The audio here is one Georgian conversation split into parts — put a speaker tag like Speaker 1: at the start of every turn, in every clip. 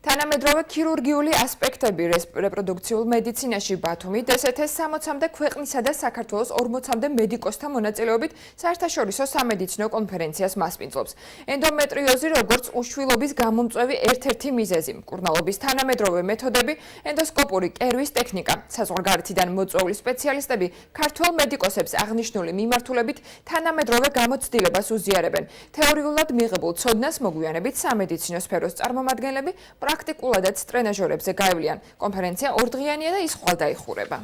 Speaker 1: თანამედროვე ქირურგიული ასპექტები რეპროდუქციულ მედიცინაში ბათუმი DST-ს 60-მდე ქვეყნისა და საქართველოს 40-მდე მედიკოსთა მონაწილეობით საერთაშორისო სამედიცინო კონფერენციას მასპინძლობს. ენდომეტრიოზი როგორც უშვილობის გამომწვევი ერთ-ერთი მიზეზი, მკურნალობის თანამედროვე მეთოდები, ენდოსკოპური კერვის ტექნიკა. საზღვარგარეთიდან მოწვეული სპეციალისტები ქართველ მედიკოსებს აღნიშნული მიმართულებით თანამედროვე გამოცდილებას უზიარებენ. თეორიულად მიღებულ ცოდნას მოგვიანებით სამედიცინო სფეროს წარმომადგენლები პრაქტიკულადაც ტრენაჟორებზე გაევლიან. კონფერენცია ორდღიანია და ის ხვალ დაიხურება.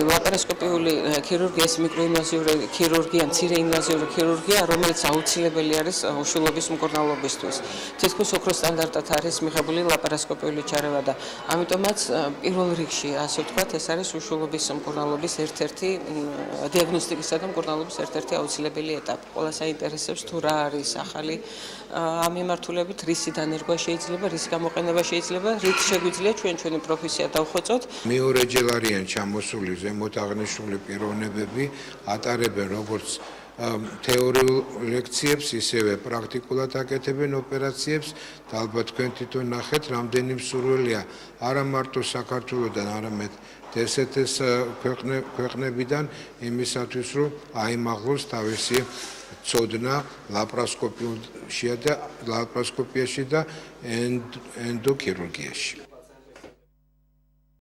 Speaker 2: ლაპარასკოპიული ქირურგია, მიკროინვაზიური ქირურგია, მცირეინვაზიური ქირურგია, რომელიც აუცილებელი არის უშვილობის მკურნალობისთვის. თითქმის ოქროს სტანდარტად არის მიღებული ლაპარასკოპიული ჩარევა და ამიტომაც პირველ რიგში, ასე ვთქვათ, ეს არის უშვილობის მკურნალობის ერთ-ერთი დიაგნოსტიკისა და მკურნალობის ერთ-ერთი აუცილებელი ეტაპი. ყველა საინტერესებს თუ რა არის ახალი ამ მიმართულებით, რისი დანერგვა შეიძლება, რის გამოყენება შეიძლება, რით შეგვიძლია ჩვენი პროფესია დავხვეწოთ.
Speaker 3: მეორეჯერ არიან ჩამოსული ზემოთ აღნიშნული პიროვნებები, ატარებენ როგორც თეორიულ ლექციებს, ისევე პრაქტიკულად აკეთებენ ოპერაციებს და ალბათ თქვენ თვითონ ნახეთ, რამდენი მსურველია არა მარტო საქართველოსდან, არამედ DST-ს ქვეყნებიდან იმისათვის, რომ აიმაღლოს თავისი ცოდნა ლაპარასკოპიაში და ენდოქირურგიაში.